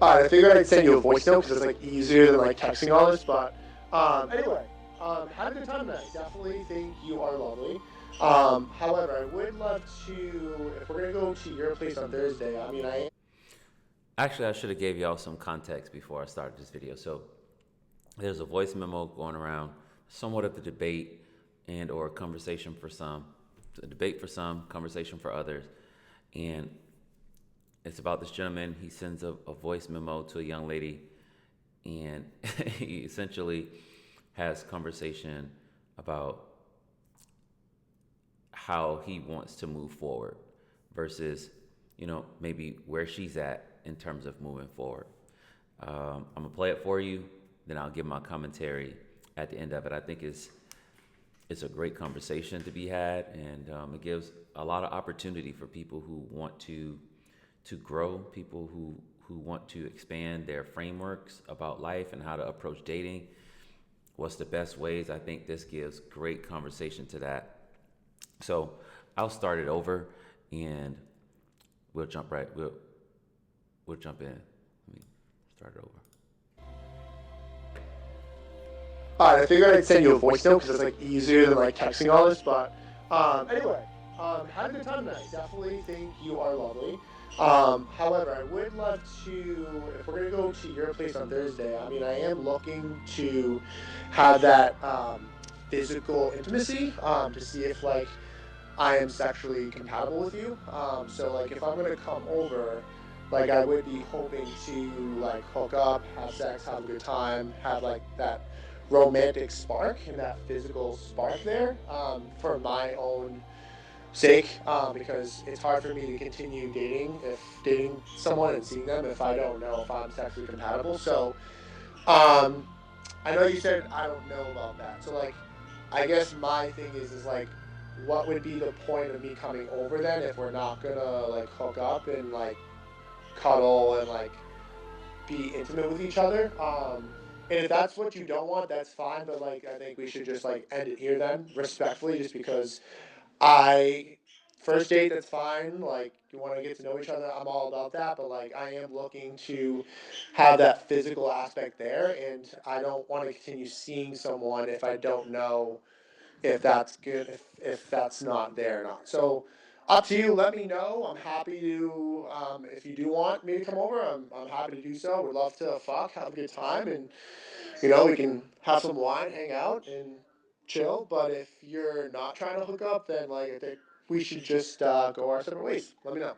I figured I'd send you a voice note because it's like easier than like texting all this. But anyway, had a good time tonight. Definitely think you are lovely. However, I would love to, if we're gonna go to your place on Thursday. I mean, I Actually, I should have gave y'all some context before I started this video. So there's a voice memo going around, somewhat of the debate and or conversation for some, a debate for some, conversation for others, and it's about this gentleman. He sends a voice memo to a young lady, and he essentially has conversation about how he wants to move forward versus, maybe where she's at in terms of moving forward. I'm gonna play it for you, then I'll give my commentary at the end of it. I think it's a great conversation to be had, and it gives a lot of opportunity for people who want to grow, people who want to expand their frameworks about life and how to approach dating. What's the best ways? I think this gives great conversation to that. So I'll start it over, and we'll jump right. We'll jump in. Let me start it over. I figured I'd send you a voice note because it's like easier than like texting all this. But anyway, had a good time tonight. Definitely think you are lovely. However, I would love to, if we're gonna go to your place on Thursday. I mean, I am looking to have that physical intimacy to see if like I am sexually compatible with you. So like if I'm gonna come over, like I would be hoping to like hook up, have sex, have a good time, have like that romantic spark and that physical spark there for my own sake, because it's hard for me to continue dating someone and seeing them if I don't know if I'm sexually compatible. So um, I know you said I don't know about that. So like I guess my thing is like what would be the point of me coming over then if we're not gonna like hook up and like cuddle and like be intimate with each other. And if that's what you don't want, that's fine. But like, I think we should just like end it here then, respectfully, just because I first date that's fine. Like, you want to get to know each other, I'm all about that. But like, I am looking to have that physical aspect there, and I don't want to continue seeing someone if I don't know if that's good, if that's not there or not. So up to you. Let me know. I'm happy to. If you do want me to come over, I'm happy to do so. Would love to fuck, have a good time, and we can have some wine, hang out, and chill. But if you're not trying to hook up, then like I think we should just go our separate ways. Let me know.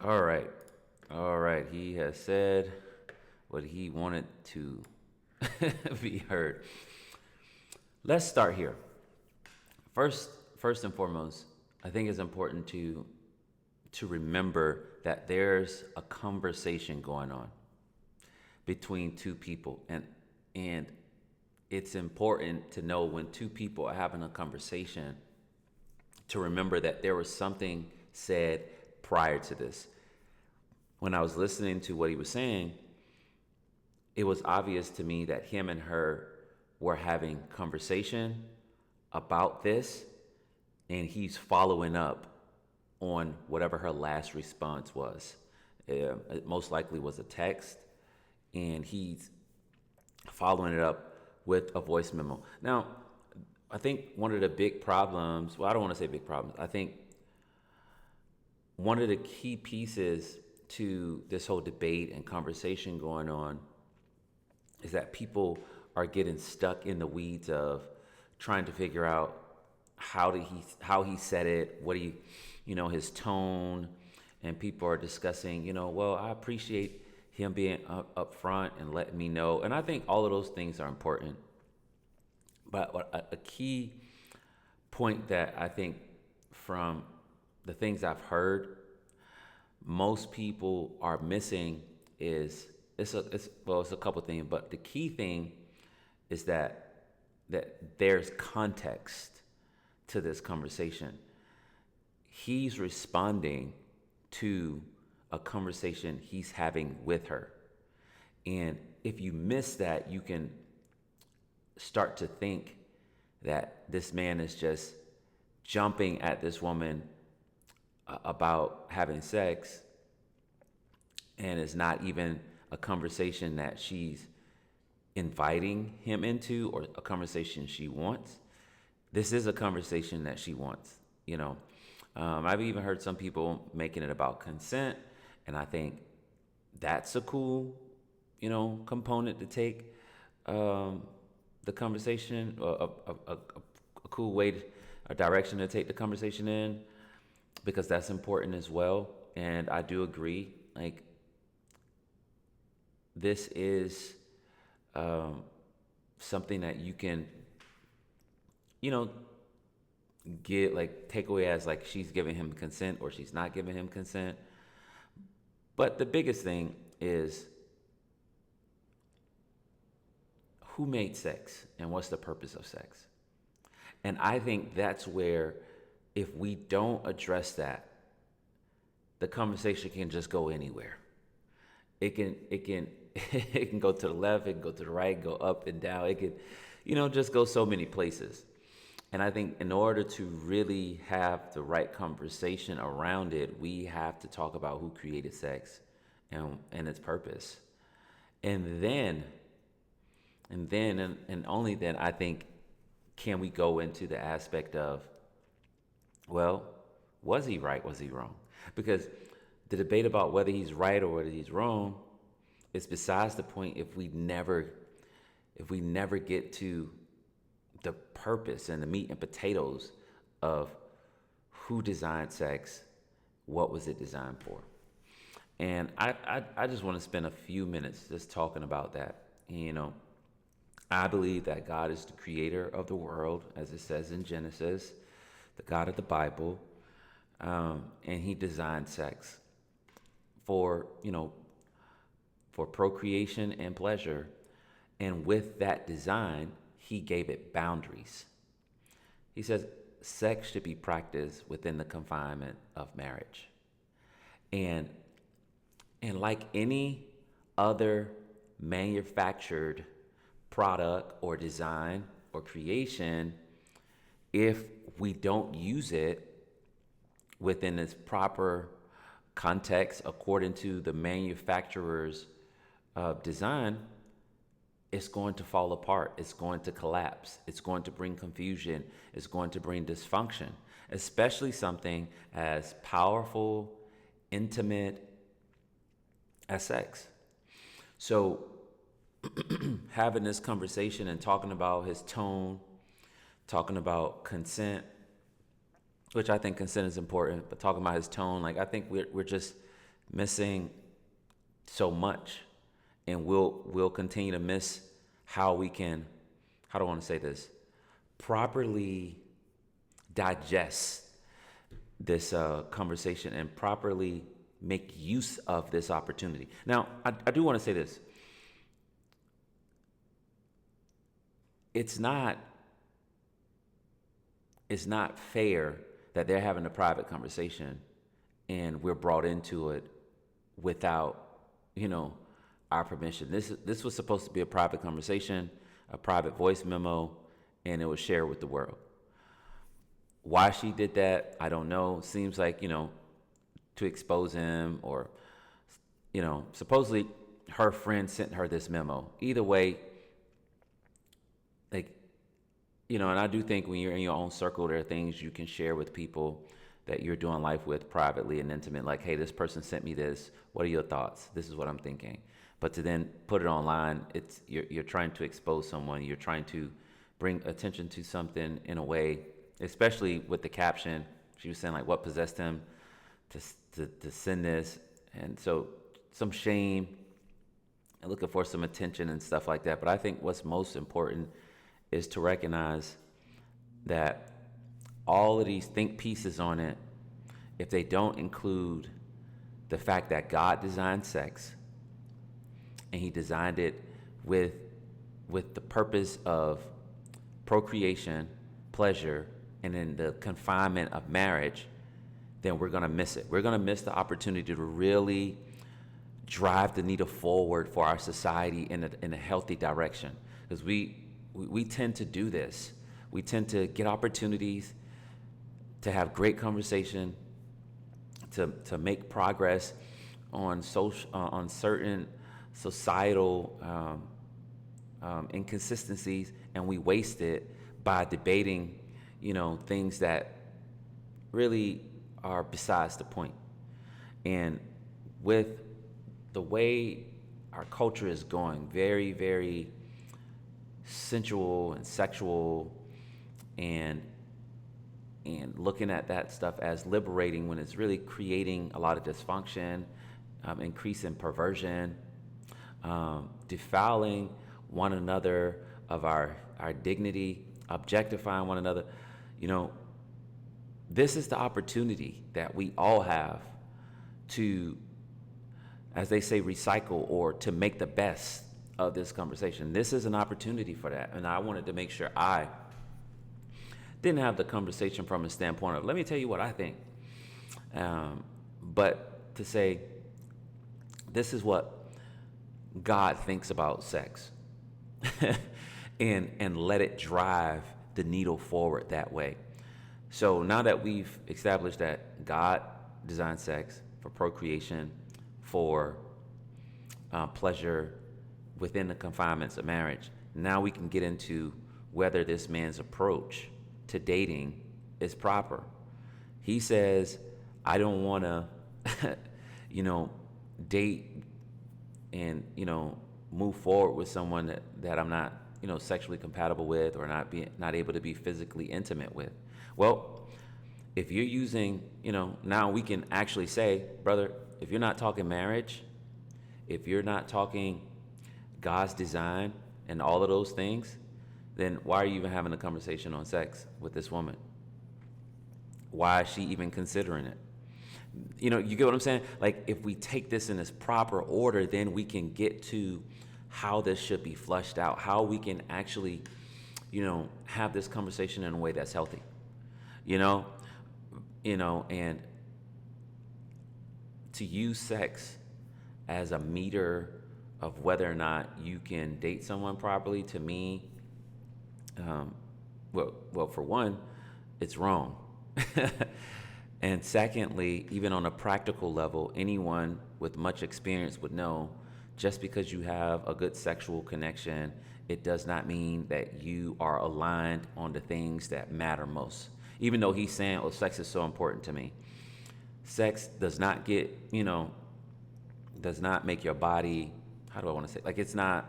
All right, all right. He has said what he wanted to be heard. Let's start here. First, first and foremost, I think it's important to remember that there's a conversation going on between two people, and it's important to know when two people are having a conversation to remember that there was something said prior to this. When I was listening to what he was saying, it was obvious to me that him and her were having conversation about this, and he's following up on whatever her last response was. It most likely was a text, and he's following it up with a voice memo. Now, I think one of the big problems, well, I don't want to say big problems, I think one of the key pieces to this whole debate and conversation going on is that people are getting stuck in the weeds of trying to figure out how he said it, what he, his tone, and people are discussing, well, I appreciate him being up front and letting me know, and I think all of those things are important. But a key point that I think from the things I've heard, most people are missing is it's a couple things, but the key thing is that there's context to this conversation. He's responding to a conversation he's having with her. And if you miss that, you can start to think that this man is just jumping at this woman about having sex, and it's not even a conversation that she's inviting him into or a conversation she wants. This is a conversation that she wants, you know. I've even heard some people making it about consent, and I think that's a cool, component to take the conversation, a cool way, a direction to take the conversation in, because that's important as well. And I do agree, like, this is something that you can, you know, get, like, take away as like she's giving him consent or she's not giving him consent. But the biggest thing is, who made sex and what's the purpose of sex? And I think that's where, if we don't address that, the conversation can just go anywhere. It can it can go to the left, it can go to the right, go up and down. It can, just go so many places. And I think in order to really have the right conversation around it, we have to talk about who created sex and its purpose. And then and only then, I think, can we go into the aspect of, well, was he right? Was he wrong? Because the debate about whether he's right or whether he's wrong is besides the point if we never get to the purpose and the meat and potatoes of who designed sex, what was it designed for. And I just want to spend a few minutes just talking about that. I believe that God is the creator of the world, as it says in Genesis, the God of the Bible, and he designed sex for procreation and pleasure. And with that design, he gave it boundaries. He says sex should be practiced within the confinement of marriage. And like any other manufactured product or design or creation, if we don't use it within its proper context according to the manufacturer's design, it's going to fall apart. It's going to collapse. It's going to bring confusion. It's going to bring dysfunction, especially something as powerful, intimate as sex. So having this conversation and talking about his tone, talking about consent, which I think consent is important, but talking about his tone, like, I think we're just missing so much. And we'll continue to miss how we can, how do I want to say this, properly digest this conversation and properly make use of this opportunity. Now, I do want to say this. It's not fair that they're having a private conversation and we're brought into it without, our permission. This was supposed to be a private conversation, a private voice memo, and it was shared with the world. Why she did that, I don't know. Seems like, to expose him, or, supposedly her friend sent her this memo. Either way, like, and I do think when you're in your own circle, there are things you can share with people that you're doing life with privately and intimate. Like, hey, this person sent me this. What are your thoughts? This is what I'm thinking. But to then put it online, you're trying to expose someone. You're trying to bring attention to something in a way, especially with the caption. She was saying, like, what possessed him to send this, and so some shame and looking for some attention and stuff like that. But I think what's most important is to recognize that all of these think pieces on it, if they don't include the fact that God designed sex, and he designed it with the purpose of procreation, pleasure, and in the confinement of marriage, then we're going to miss it. We're going to miss the opportunity to really drive the needle forward for our society in a healthy direction. Because we tend to do this. We tend to get opportunities to have great conversation, to make progress on on certain societal inconsistencies, and we waste it by debating, things that really are besides the point. And with the way our culture is going, very, very sensual and sexual, and looking at that stuff as liberating when it's really creating a lot of dysfunction, increasing perversion, defiling one another of our dignity, objectifying one another. This is the opportunity that we all have to, as they say, recycle, or to make the best of this conversation. This is an opportunity for that. And I wanted to make sure I didn't have the conversation from a standpoint of, let me tell you what I think. But to say, this is what God thinks about sex. and let it drive the needle forward that way. So now that we've established that God designed sex for procreation, for pleasure within the confinements of marriage, now we can get into whether this man's approach to dating is proper. He says, I don't want to, date and, move forward with someone that I'm not, sexually compatible with, or not able to be physically intimate with. Well, if you're using, now we can actually say, brother, if you're not talking marriage, if you're not talking God's design and all of those things, then why are you even having a conversation on sex with this woman? Why is she even considering it? You get what I'm saying? Like, if we take this in its proper order, then we can get to how this should be flushed out, how we can actually, have this conversation in a way that's healthy, and to use sex as a meter of whether or not you can date someone properly, to me, well, for one, it's wrong. And secondly, even on a practical level, anyone with much experience would know, just because you have a good sexual connection, it does not mean that you are aligned on the things that matter most. Even though he's saying, oh, sex is so important to me. Sex does not does not make your body, how do I want to say, like, it's not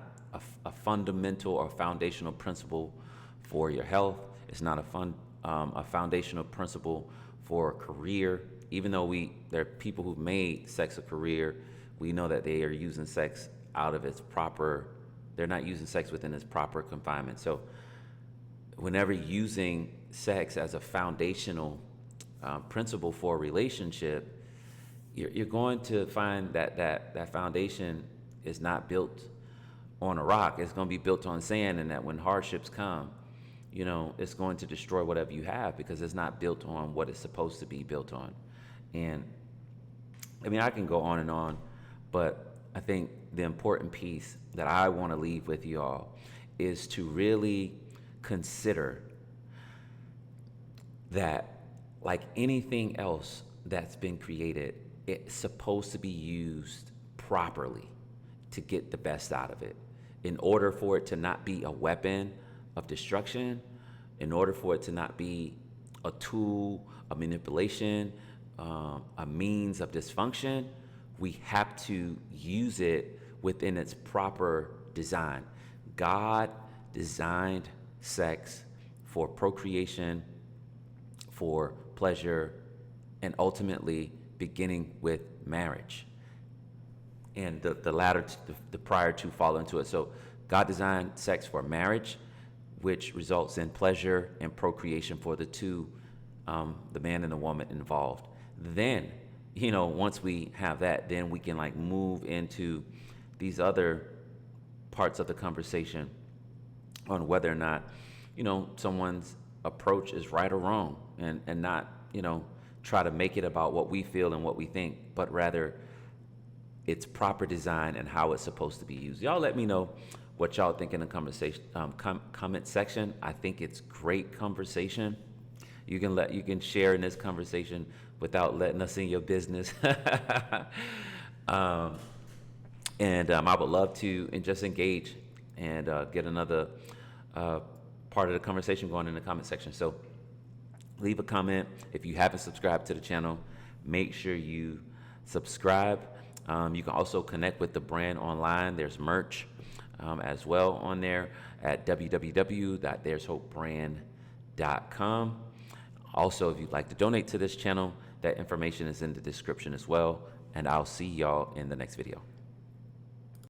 a fundamental or foundational principle for your health. It's not a foundational principle for a career. Even though there are people who've made sex a career, we know that they are using sex out of its proper, they're not using sex within its proper confinement. So whenever using sex as a foundational principle for a relationship, you're going to find that foundation is not built on a rock. It's going to be built on sand, and that when hardships come, it's going to destroy whatever you have, because it's not built on what it's supposed to be built on. And I mean, I can go on and on, but I think the important piece that I want to leave with you all is to really consider that, like anything else that's been created, it's supposed to be used properly to get the best out of it. In order for it to not be a weapon of destruction, in order for it to not be a tool of manipulation, a means of dysfunction, we have to use it within its proper design. God designed sex for procreation, for pleasure, and ultimately beginning with marriage. And the latter, the prior two fall into it. So God designed sex for marriage, which results in pleasure and procreation for the two, the man and the woman involved. Then, once we have that, then we can move into these other parts of the conversation on whether or not, someone's approach is right or wrong, and not, try to make it about what we feel and what we think, but rather its proper design and how it's supposed to be used. Y'all let me know what y'all think in the conversation comment section. I think it's great conversation. you can share in this conversation without letting us in your business. I would love to and just engage and get another part of the conversation going in the comment section. So leave a comment. If you haven't subscribed to the channel, make sure you subscribe. You can also connect with the brand online. There's merch as well on there at www.there'shopebrand.com. Also, if you'd like to donate to this channel, that information is in the description as well. And I'll see y'all in the next video.